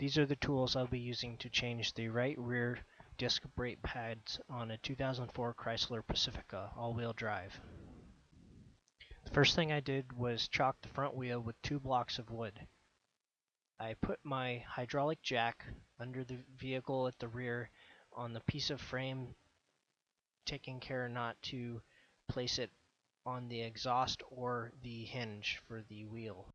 These are the tools I'll be using to change the right rear disc brake pads on a 2004 Chrysler Pacifica all-wheel drive. The first thing I did was chalk the front wheel with 2 blocks of wood. I put my hydraulic jack under the vehicle at the rear on the piece of frame, taking care not to place it on the exhaust or the hinge for the wheel.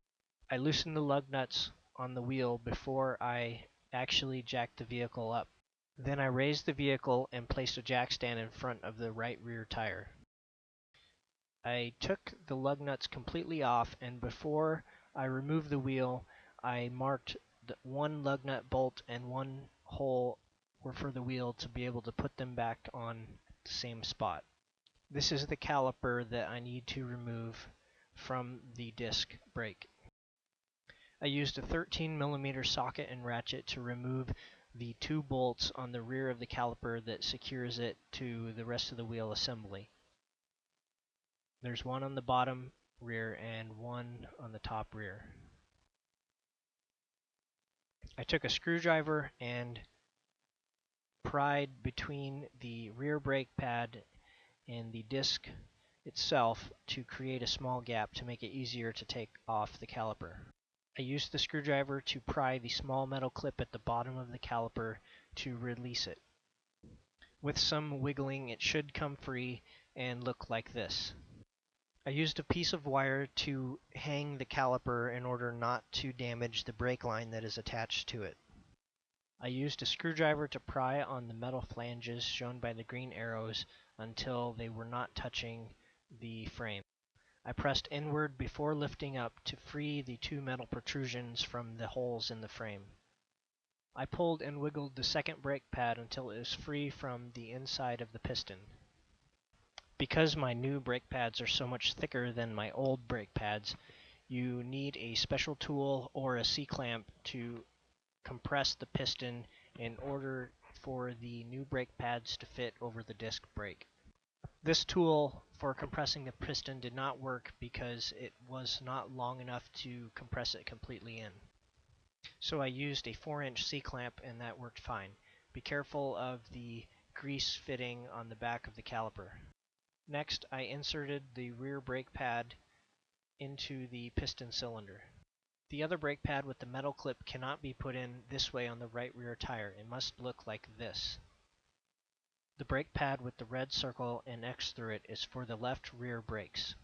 I loosened the lug nuts on the wheel before I actually jacked the vehicle up. Then I raised the vehicle and placed a jack stand in front of the right rear tire. I took the lug nuts completely off, and before I removed the wheel, I marked the 1 lug nut bolt and 1 hole were for the wheel to be able to put them back on the same spot. This is the caliper that I need to remove from the disc brake. I used a 13mm socket and ratchet to remove the 2 bolts on the rear of the caliper that secures it to the rest of the wheel assembly. There's 1 on the bottom rear and 1 on the top rear. I took a screwdriver and pried between the rear brake pad and the disc itself to create a small gap to make it easier to take off the caliper. I used the screwdriver to pry the small metal clip at the bottom of the caliper to release it. With some wiggling, it should come free and look like this. I used a piece of wire to hang the caliper in order not to damage the brake line that is attached to it. I used a screwdriver to pry on the metal flanges shown by the green arrows until they were not touching the frame. I pressed inward before lifting up to free the 2 metal protrusions from the holes in the frame. I pulled and wiggled the second brake pad until it was free from the inside of the piston. Because my new brake pads are so much thicker than my old brake pads, you need a special tool or a C-clamp to compress the piston in order for the new brake pads to fit over the disc brake. This tool for compressing the piston did not work because it was not long enough to compress it completely in. So I used a 4-inch C-clamp and that worked fine. Be careful of the grease fitting on the back of the caliper. Next, I inserted the rear brake pad into the piston cylinder. The other brake pad with the metal clip cannot be put in this way on the right rear tire. It must look like this. The brake pad with the red circle and X through it is for the left rear brakes.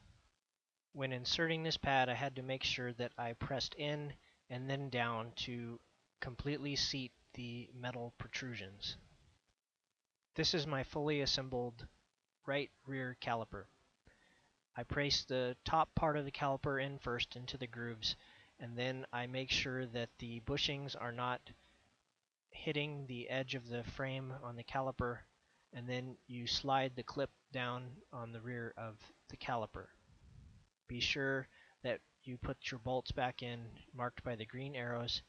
When inserting this pad, I had to make sure that I pressed in and then down to completely seat the metal protrusions. This is my fully assembled right rear caliper. I place the top part of the caliper in first into the grooves, and then I make sure that the bushings are not hitting the edge of the frame on the caliper, and then you slide the clip down on the rear of the caliper. Be sure that you put your bolts back in, marked by the green arrows,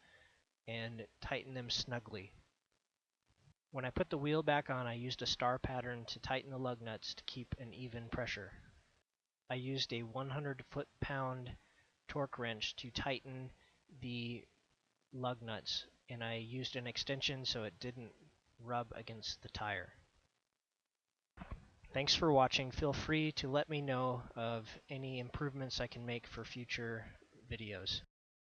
and tighten them snugly. When I put the wheel back on, I used a star pattern to tighten the lug nuts to keep an even pressure. I used a 100 foot-pound torque wrench to tighten the lug nuts, and I used an extension so it didn't rub against the tire. Thanks for watching. Feel free to let me know of any improvements I can make for future videos.